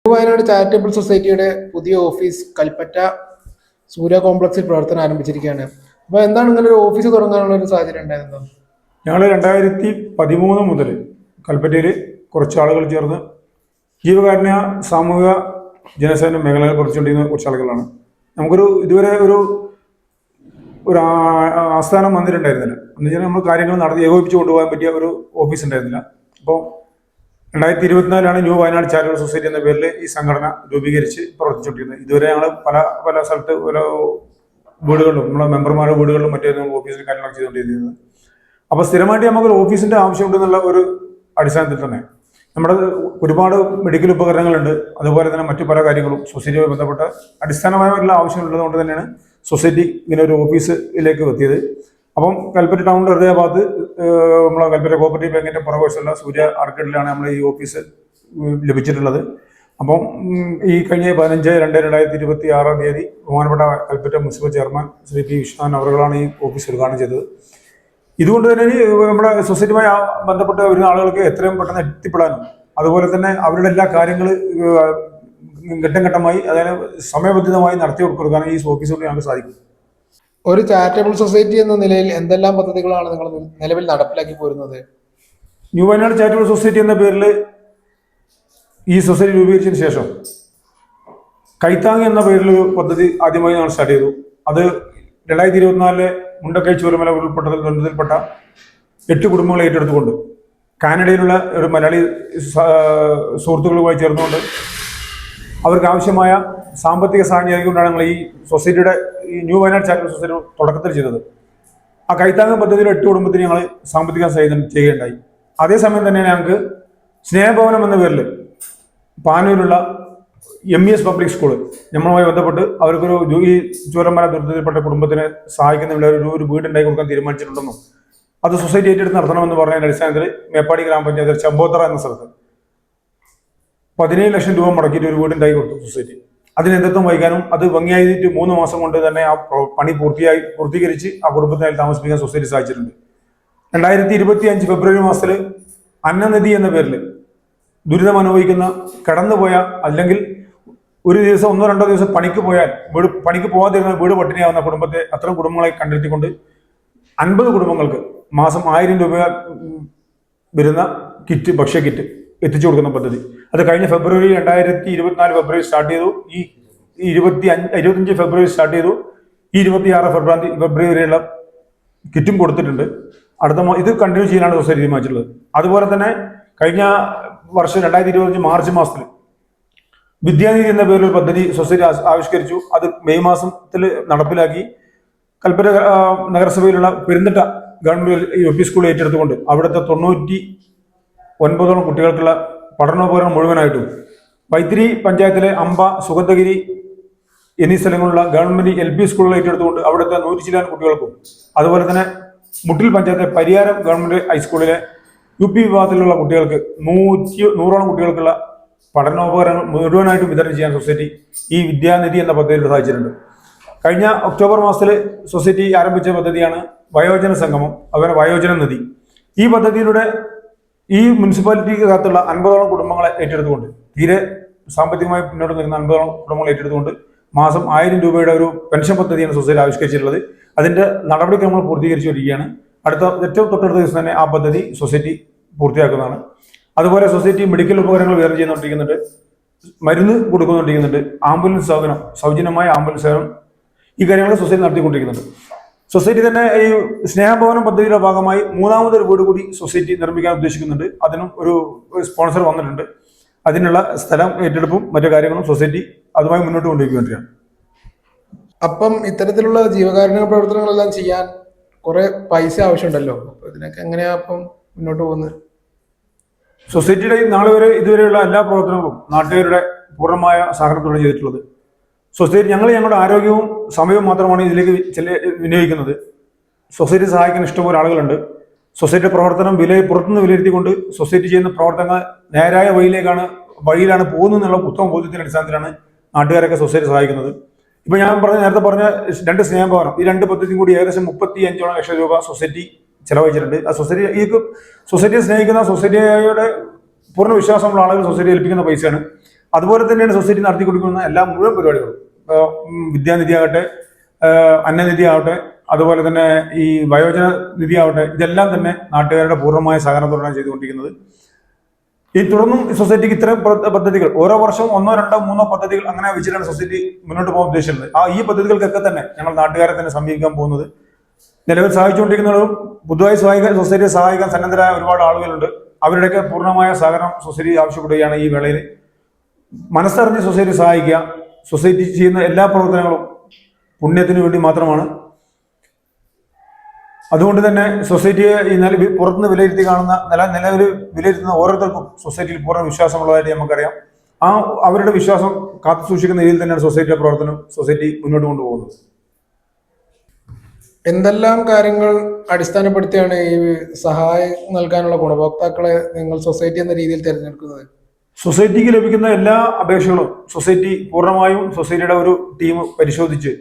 Wayanad charitable സൊസൈറ്റിയുടെ പുതിയ office Kalpetta സൂര്യ കോംപ്ലക്സിൽ പ്രവർത്തനം ആരംഭിച്ചിരിക്കുകയാണ്. അപ്പോൾ എന്താണ് ഇങ്ങനെ ഒരു ഓഫീസ് തുടങ്ങാനുള്ള ഒരു സാഹചര്യം ഉണ്ടായിരുന്നത്? ഞങ്ങൾ 2013 മുതൽ കൽപ്പറ്റയിൽ കുറച്ച് ആളുകൾ ചേർന്ന് ജീവകാരുണ്യ സാമൂഹിക ജനസേവന മേഖലകൾ കുറച്ചുകൊണ്ടിരുന്ന കുറച്ച് ആളുകളാണ്. നമുക്കൊരു ഇതുവരെ ഒരു ആസ്ഥാനം വന്നിട്ടുണ്ടായിരുന്നില്ല. എന്ന് വെച്ചാൽ നമ്മൾ കാര്യങ്ങൾ നടത്തി ഏകോപിപ്പിച്ച് കൊണ്ടുപോകാൻ പറ്റിയ ഒരു ഓഫീസ് ഉണ്ടായിരുന്നില്ല. അപ്പോൾ 2024 ന്യൂ വയനാട് ചാരിറ്റബിൾ സൊസൈറ്റി എന്ന പേരിൽ ഈ സംഘടന രൂപീകരിച്ച് പ്രവർത്തിച്ചുകൊണ്ടിരുന്നത്. ഇതുവരെ ഞങ്ങൾ പല സ്ഥലത്ത് പല വീടുകളിലും നമ്മളെ മെമ്പർമാരുടെ വീടുകളിലും മറ്റേ ഓഫീസിൽ കാര്യങ്ങളൊക്കെ ചെയ്തുകൊണ്ടിരുന്നത്. അപ്പോൾ സ്ഥിരമായിട്ട് നമുക്കൊരു ഓഫീസിൻ്റെ ആവശ്യമുണ്ടെന്നുള്ള ഒരു അടിസ്ഥാനത്തിൽ തന്നെ നമ്മുടെ ഒരുപാട് മെഡിക്കൽ ഉപകരണങ്ങളുണ്ട്. അതുപോലെ തന്നെ മറ്റു പല കാര്യങ്ങളും സൊസൈറ്റിയുമായി ബന്ധപ്പെട്ട അടിസ്ഥാനമായുള്ള ആവശ്യമുള്ളത് കൊണ്ട് തന്നെയാണ് സൊസൈറ്റി ഇങ്ങനെ ഒരു ഓഫീസിലേക്ക് എത്തിയത്. അപ്പം കൽപ്പറ്റ ടൗണിൻ്റെ ഹൃദയഭാഗത്ത് നമ്മളെ കൽപ്പറ്റ കോപ്പറേറ്റീവ് ബാങ്കിൻ്റെ പുറകുവശമുള്ള സൂര്യ ആർക്കേഡിലാണ് നമ്മൾ ഈ ഓഫീസ് ലഭിച്ചിട്ടുള്ളത്. അപ്പം ഈ കഴിഞ്ഞ 15/2/2026 ബഹുമാനപ്പെട്ട കൽപ്പറ്റ മുനിസിപ്പൽ ചെയർമാൻ ശ്രീ പി വിശ്വനാഥൻ അവറുകളാണ് ഈ ഓഫീസ് ഉദ്ഘാടനം ചെയ്തത്. ഇതുകൊണ്ട് തന്നെ നമ്മുടെ സൊസൈറ്റിയുമായി ബന്ധപ്പെട്ട വരുന്ന ആളുകൾക്ക് എത്രയും പെട്ടെന്ന് എത്തിപ്പെടാനും അതുപോലെ തന്നെ അവരുടെ എല്ലാ കാര്യങ്ങൾ ഘട്ടം ഘട്ടമായി അതായത് സമയബന്ധിതമായി നടത്തി കൊടുക്കാനും ഈ ഓഫീസ് കൊണ്ട് ഞങ്ങൾക്ക് സാധിക്കും. ഒരു ചാരിറ്റബിൾ സൊസൈറ്റി എന്ന നിലയിൽ എന്തെല്ലാം പദ്ധതികളാണ് നിങ്ങൾ നിലവിൽ നടപ്പിലാക്കി പോരുന്നത്? ന്യൂ വയനാട് ചാരിറ്റബിൾ സൊസൈറ്റി എന്ന പേരിൽ ഈ സൊസൈറ്റി രൂപീകരിച്ചതിന് ശേഷം കൈത്താങ്ങി എന്ന പേരിലൊരു പദ്ധതി ആദ്യമായി ഞങ്ങൾ സ്റ്റാർട്ട് ചെയ്തു. അത് 2024 മുണ്ടക്കൈ ചൂരമല ഉരുൾപൊട്ടൽ ദുരന്തത്തിൽപ്പെട്ട 8 കുടുംബങ്ങളെ ഏറ്റെടുത്തുകൊണ്ട് കാനഡയിലുള്ള ഒരു മലയാളി സുഹൃത്തുക്കളുമായി ചേർന്നുകൊണ്ട് അവർക്ക് ആവശ്യമായ സാമ്പത്തിക സഹായം കൊണ്ടാണ് ഞങ്ങൾ ഈ സൊസൈറ്റിയുടെ ഈ ന്യൂ വയനാട് ചാരിറ്റബിൾ സൊസൈറ്റി തുടക്കത്തിൽ ചെയ്തത്. ആ കൈത്താങ്ങ് പദ്ധതിയിൽ 8 കുടുംബത്തിന് ഞങ്ങൾ സാമ്പത്തിക സഹായം ചെയ്യുകയുണ്ടായി. അതേസമയം തന്നെ ഞങ്ങൾക്ക് സ്നേഹഭവനം എന്ന പേരിൽ പാനൂരിലുള്ള MES പബ്ലിക് സ്കൂള് നമ്മളുമായി ബന്ധപ്പെട്ട് അവർക്കൊരു ഈ ചൂരമല ദുരിതത്തിൽപ്പെട്ട കുടുംബത്തിനെ സഹായിക്കുന്ന ഒരു വീടുണ്ടാക്കി കൊടുക്കാൻ തീരുമാനിച്ചിട്ടുണ്ടെന്നും അത് സൊസൈറ്റി ഏറ്റെടുത്ത് നടത്തണമെന്ന് പറഞ്ഞതിന്റെ അടിസ്ഥാനത്തിൽ മേപ്പാടി ഗ്രാമപഞ്ചായത്തിൽ ചമ്പോത്തറ എന്ന സ്ഥലത്ത് 17 ലക്ഷം രൂപ മുടക്കിയിട്ട് ഒരു വീടുണ്ടാക്കി കൊടുത്തു സൊസൈറ്റി. അതിന് നേതൃത്വം വഹിക്കാനും അത് ഭംഗിയായിട്ട് 3 മാസം കൊണ്ട് തന്നെ ആ പണി പൂർത്തീകരിച്ച് ആ കുടുംബത്തിനായി താമസിപ്പിക്കാൻ സൊസൈറ്റി സാധിച്ചിട്ടുണ്ട്. 2025 ഫെബ്രുവരി മാസത്തിൽ അന്നനിധി എന്ന പേരിൽ ദുരിതം അനുഭവിക്കുന്ന കടന്നുപോയ അല്ലെങ്കിൽ ഒരു ദിവസം 1-2 ദിവസം പണിക്ക് പോകാതിരുന്ന വീട് പട്ടിണിയാവുന്ന കുടുംബത്തെ അത്തരം കുടുംബങ്ങളെ കണ്ടെത്തിക്കൊണ്ട് 50 കുടുംബങ്ങൾക്ക് മാസം 1000 രൂപ വരുന്ന കിറ്റ് ഭക്ഷ്യ കിറ്റ് എത്തിച്ചു കൊടുക്കുന്ന പദ്ധതി അത് കഴിഞ്ഞ 2024 ഫെബ്രുവരി സ്റ്റാർട്ട് ചെയ്തു. ഈ 25 ഫെബ്രുവരി സ്റ്റാർട്ട് ചെയ്തു. ഈ 26 ഫെബ്രുവരി വരെയുള്ള കിറ്റും കൊടുത്തിട്ടുണ്ട്. ഇത് കണ്ടിന്യൂ ചെയ്യാനാണ് സൊസൈറ്റി തീരുമാനിച്ചിട്ടുള്ളത്. അതുപോലെ തന്നെ കഴിഞ്ഞ വർഷം 2025 മാർച്ച് മാസത്തിൽ വിദ്യാനിധി എന്ന പേരിലൊരു പദ്ധതി സൊസൈറ്റി ആവിഷ്കരിച്ചു. അത് മെയ് മാസത്തിൽ നടപ്പിലാക്കി. കൽപ്പറ്റ നഗരസഭയിലുള്ള പെരുന്തട്ട ഗവൺമെന്റ് UP സ്കൂൾ ഏറ്റെടുത്തുകൊണ്ട് അവിടുത്തെ 99 കുട്ടികൾക്കുള്ള പഠനോപകരണം മുഴുവനായിട്ടും വൈത്തിരി പഞ്ചായത്തിലെ അമ്പ, സുഗന്ധഗിരി എന്നീ സ്ഥലങ്ങളിലുള്ള ഗവൺമെന്റ് LP സ്കൂളുകൾ ഏറ്റെടുത്തുകൊണ്ട് അവിടുത്തെ 100 ചില്ലാൻ കുട്ടികൾക്കും അതുപോലെ തന്നെ മുട്ടിൽ പഞ്ചായത്തിലെ പരിയാരം ഗവൺമെന്റ് ഹൈസ്കൂളിലെ UP വിഭാഗത്തിലുള്ള കുട്ടികൾക്ക് 100ഓളം കുട്ടികൾക്കുള്ള പഠനോപകരണങ്ങൾ മുഴുവനായിട്ടും വിതരണം ചെയ്യാൻ സൊസൈറ്റി ഈ വിദ്യാനിധി എന്ന പദ്ധതിയിൽ സാധിച്ചിട്ടുണ്ട്. കഴിഞ്ഞ ഒക്ടോബർ മാസത്തിൽ സൊസൈറ്റി ആരംഭിച്ച പദ്ധതിയാണ് വയോജന സംഗമം, അതുപോലെ വയോജന നിധി. ഈ പദ്ധതിയിലൂടെ ഈ മുനിസിപ്പാലിറ്റിക്കകത്തുള്ള 50ഓളം കുടുംബങ്ങളെ ഏറ്റെടുത്തുകൊണ്ട് തീരെ സാമ്പത്തികമായി മുന്നോട്ട് നിൽക്കുന്ന 50ഓളം കുടുംബങ്ങളെ ഏറ്റെടുത്തുകൊണ്ട് മാസം 1000 രൂപയുടെ ഒരു പെൻഷൻ പദ്ധതിയാണ് സൊസൈറ്റി ആവിഷ്കരിച്ചിട്ടുള്ളത്. അതിന്റെ നടപടിക്രമങ്ങൾ പൂർത്തീകരിച്ചു വരികയാണ്. ഏറ്റവും തൊട്ടടുത്ത ദിവസം തന്നെ ആ പദ്ധതി സൊസൈറ്റി പൂർത്തിയാക്കുന്നതാണ്. അതുപോലെ സൊസൈറ്റി മെഡിക്കൽ ഉപകരണങ്ങൾ വിതരണം ചെയ്യുന്നുകൊണ്ടിരിക്കുന്നുണ്ട്, മരുന്ന് കൊടുക്കുന്നുകൊണ്ടിരിക്കുന്നുണ്ട്, ആംബുലൻസ് സേവനം, സൗജന്യമായ ആംബുലൻസ് സേവനം, ഈ കാര്യങ്ങൾ സൊസൈറ്റി നടത്തിക്കൊണ്ടിരിക്കുന്നുണ്ട്. സൊസൈറ്റി തന്നെ ഈ സ്നേഹഭവനം പദ്ധതിയുടെ ഭാഗമായി 3ാമതൊരു വീട് കൂടി സൊസൈറ്റി നിർമ്മിക്കാൻ ഉദ്ദേശിക്കുന്നുണ്ട്. അതിനും ഒരു സ്പോൺസർ വന്നിട്ടുണ്ട്. അതിനുള്ള സ്ഥലം ഏറ്റെടുപ്പും മറ്റു കാര്യങ്ങളും സൊസൈറ്റി അതുമായി മുന്നോട്ട് കൊണ്ടുപോയിക്കൊണ്ടിരിക്കുകയാണ്. അപ്പം ഇത്തരത്തിലുള്ള ജീവകാരുണ്യ പ്രവർത്തനങ്ങളെല്ലാം ചെയ്യാൻ കുറെ പൈസ ആവശ്യമുണ്ടല്ലോ. അപ്പൊ ഇതിനൊക്കെ എങ്ങനെയാ അപ്പം മുന്നോട്ട് പോകുന്നത്? സൊസൈറ്റിയുടെ നാളെ വരെ ഇതുവരെയുള്ള എല്ലാ പ്രവർത്തനങ്ങളും നാട്ടുകാരുടെ പൂർണ്ണമായ സഹകരണത്തോടെ ചെയ്തിട്ടുള്ളത്. സൊസൈറ്റി ഞങ്ങളുടെ ആരോഗ്യവും സമയവും മാത്രമാണ് ഇതിലേക്ക് വിനിയോഗിക്കുന്നത്. സൊസൈറ്റി സഹായിക്കാൻ ഇഷ്ടംപോലെ ആളുകളുണ്ട്. സൊസൈറ്റിയുടെ പ്രവർത്തനം പുറത്തുനിന്ന് വിലയിരുത്തിക്കൊണ്ട് സൊസൈറ്റി ചെയ്യുന്ന പ്രവർത്തനങ്ങൾ നേരായ വഴിയിലാണ് പോകുന്നത് എന്നുള്ള ഉത്തമ ബോധ്യത്തിന്റെ അടിസ്ഥാനത്തിലാണ് നാട്ടുകാരൊക്കെ സൊസൈറ്റി സഹായിക്കുന്നത്. ഇപ്പൊ ഞാൻ നേരത്തെ പറഞ്ഞ 2 സ്നേഹഭവനം, ഈ 2 പദ്ധതിയും കൂടി ഏകദേശം 35 ലക്ഷം രൂപ സൊസൈറ്റി ചെലവഴിച്ചിട്ടുണ്ട്. ആ സൊസൈറ്റിയെ സ്നേഹിക്കുന്ന സൊസൈറ്റിയുടെ പൂർണ്ണ വിശ്വാസമുള്ള ആളുകൾ സൊസൈറ്റി ഏൽപ്പിക്കുന്ന പൈസയാണ്. അതുപോലെ തന്നെയാണ് സൊസൈറ്റി നടത്തിക്കൊടുക്കുന്ന എല്ലാ മുഴുവൻ പരിപാടികളും. വിദ്യാനിധി ആകട്ടെ, അന്നനിധി ആവട്ടെ, അതുപോലെ തന്നെ ഈ വയോജന നിധി ആവട്ടെ, ഇതെല്ലാം തന്നെ നാട്ടുകാരുടെ പൂർണ്ണമായ സഹകരണത്തോടെയാണ് ചെയ്തുകൊണ്ടിരിക്കുന്നത്. ഈ തുടർന്നും സൊസൈറ്റിക്ക് ഇത്തരം പദ്ധതികൾ ഓരോ വർഷവും 1, 2, 3 പദ്ധതികൾ അങ്ങനെ വെച്ചിട്ടാണ് സൊസൈറ്റി മുന്നോട്ട് പോകാൻ ഉദ്ദേശിക്കുന്നത്. ഈ പദ്ധതികൾക്കൊക്കെ തന്നെ ഞങ്ങൾ നാട്ടുകാരെ തന്നെ സമീപിക്കാൻ പോകുന്നത്. നിലവിൽ സഹായിച്ചുകൊണ്ടിരിക്കുന്നവരും പുതുതായി സൊസൈറ്റിയെ സഹായിക്കാൻ സന്നദ്ധരായ ഒരുപാട് ആളുകളുണ്ട്. അവരുടെയൊക്കെ പൂർണ്ണമായ സഹകരണം സൊസൈറ്റി ആവശ്യപ്പെടുകയാണ്. ഈ വേളയിൽ മനസ്സറിഞ്ഞ് സൊസൈറ്റി സഹായിക്കുക. സൊസൈറ്റി ചെയ്യുന്ന എല്ലാ പ്രവർത്തനങ്ങളും പുണ്യത്തിന് വേണ്ടി മാത്രമാണ്. അതുകൊണ്ട് തന്നെ സൊസൈറ്റിയെ ഈ പുറത്തുനിന്ന് വിലയിരുത്തി കാണുന്ന നിലവിൽ വിലയിരുത്തുന്ന ഓരോരുത്തർക്കും സൊസൈറ്റിയിൽ പൂർണ്ണ വിശ്വാസമുള്ളതായിട്ട് നമുക്കറിയാം. അവരുടെ വിശ്വാസം കാത്തു സൂക്ഷിക്കുന്ന രീതിയിൽ തന്നെയാണ് സൊസൈറ്റിയുടെ പ്രവർത്തനം സൊസൈറ്റി മുന്നോട്ട് കൊണ്ടുപോകുന്നത്. എന്തെല്ലാം കാര്യങ്ങൾ അടിസ്ഥാനപ്പെടുത്തിയാണ് ഈ സഹായം നൽകാനുള്ള ഗുണഭോക്താക്കളെ നിങ്ങൾ സൊസൈറ്റി എന്ന രീതിയിൽ തിരഞ്ഞെടുക്കുന്നത്? സൊസൈറ്റിക്ക് ലഭിക്കുന്ന എല്ലാ അപേക്ഷകളും സൊസൈറ്റി പൂർണ്ണമായും സൊസൈറ്റിയുടെ ഒരു ടീം പരിശോധിച്ച്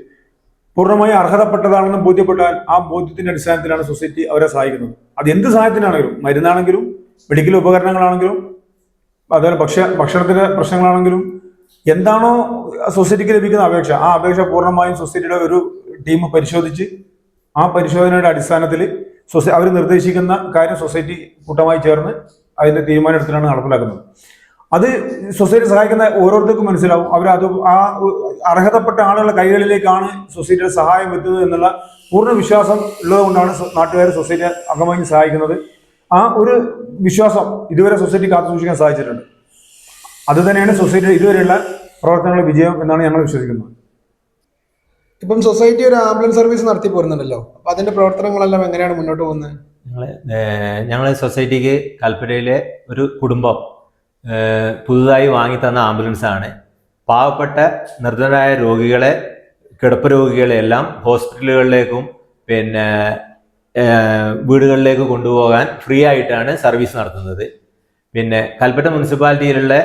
പൂർണ്ണമായി അർഹതപ്പെട്ടതാണെന്ന് ബോധ്യപ്പെട്ടാൽ ആ ബോധ്യത്തിന്റെ അടിസ്ഥാനത്തിലാണ് സൊസൈറ്റി അവരെ സഹായിക്കുന്നത്. അത് എന്ത് സഹായത്തിനാണെങ്കിലും, മരുന്നാണെങ്കിലും മെഡിക്കൽ ഉപകരണങ്ങളാണെങ്കിലും അതുപോലെ ഭക്ഷണത്തിന്റെ പ്രശ്നങ്ങളാണെങ്കിലും എന്താണോ സൊസൈറ്റിക്ക് ലഭിക്കുന്ന അപേക്ഷ, ആ അപേക്ഷ പൂർണ്ണമായും സൊസൈറ്റിയുടെ ഒരു ടീം പരിശോധിച്ച് ആ പരിശോധനയുടെ അടിസ്ഥാനത്തിൽ അവർ നിർദ്ദേശിക്കുന്ന കാര്യം സൊസൈറ്റി കൂട്ടമായി ചേർന്ന് അതിന്റെ തീരുമാനം എടുത്തിട്ടാണ് നടപ്പിലാക്കുന്നത്. അത് സൊസൈറ്റി സഹായിക്കുന്ന ഓരോരുത്തർക്കും മനസ്സിലാവും. അത് ആ അർഹതപ്പെട്ട ആളുകളുടെ കൈകളിലേക്കാണ് സൊസൈറ്റിയുടെ സഹായം എത്തുന്നത് എന്നുള്ള പൂർണ്ണ വിശ്വാസം ഉള്ളത് കൊണ്ടാണ് നാട്ടുകാർ സൊസൈറ്റിയെ അകമഴിഞ്ഞ് സഹായിക്കുന്നത്. ആ ഒരു വിശ്വാസം ഇതുവരെ സൊസൈറ്റി കാത്തു സൂക്ഷിക്കാൻ സാധിച്ചിട്ടുണ്ട്. അത് തന്നെയാണ് സൊസൈറ്റിയുടെ ഇതുവരെയുള്ള പ്രവർത്തനങ്ങളുടെ വിജയം എന്നാണ് ഞങ്ങൾ വിശ്വസിക്കുന്നത്. ഇപ്പം സൊസൈറ്റി ഒരു ആംബുലൻസ് സർവീസ് നടത്തി പോരുന്നുണ്ടല്ലോ, അപ്പൊ അതിന്റെ പ്രവർത്തനങ്ങളെല്ലാം എങ്ങനെയാണ് മുന്നോട്ട് പോകുന്നത്? ഞങ്ങളെ സൊസൈറ്റിക്ക് കൽപ്പറ്റയിലെ ഒരു കുടുംബം പുതുതായി വാങ്ങിത്തന്ന ആംബുലൻസ് ആണ്. പാവപ്പെട്ട നിർധനരായ രോഗികളെ, കിടപ്പ് രോഗികളെല്ലാം ഹോസ്പിറ്റലുകളിലേക്കും പിന്നെ വീടുകളിലേക്ക് കൊണ്ടുപോകാൻ ഫ്രീ ആയിട്ടാണ് സർവീസ് നടത്തുന്നത്. പിന്നെ കൽപ്പറ്റ മുനിസിപ്പാലിറ്റിയിലുള്ള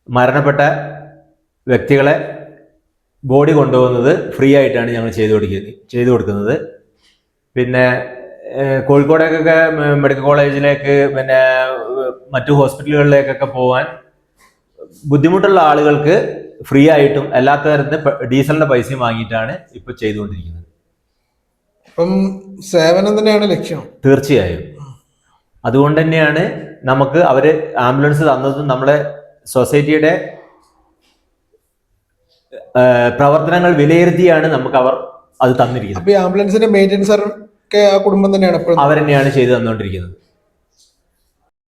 മരണപ്പെട്ട വ്യക്തികളെ ബോഡി കൊണ്ടുപോകുന്നത് ഫ്രീ ആയിട്ടാണ് ഞങ്ങൾ ചെയ്തു കൊടുക്കുന്നത്. പിന്നെ കോഴിക്കോടേക്കൊക്കെ മെഡിക്കൽ കോളേജിലേക്ക് പിന്നെ മറ്റു ഹോസ്പിറ്റലുകളിലേക്കൊക്കെ പോകാൻ ബുദ്ധിമുട്ടുള്ള ആളുകൾക്ക് ഫ്രീ ആയിട്ടും അല്ലാത്ത തരത്തിൽ ഡീസലിന്റെ പൈസയും വാങ്ങിയിട്ടാണ് ഇപ്പൊ ചെയ്തുകൊണ്ടിരിക്കുന്നത്. അപ്പം സേവനം തന്നെയാണ് ലക്ഷ്യം. തീർച്ചയായും. അതുകൊണ്ട് തന്നെയാണ് നമുക്ക് അവര് ആംബുലൻസ് തന്നതും നമ്മളെ സൊസൈറ്റിയുടെ പ്രവർത്തനങ്ങൾ വിലയിരുത്തിയാണ് നമുക്ക് അവർ അത് തന്നിരിക്കുന്നത്. അപ്പൊ ഈ ആംബുലൻസിന്റെ മെയിൻ്റെനൻസ് ഒക്കെ ആ കുടുംബം തന്നെയാണ് അവർ തന്നെയാണ് ചെയ്തു തന്നുകൊണ്ടിരിക്കുന്നത്.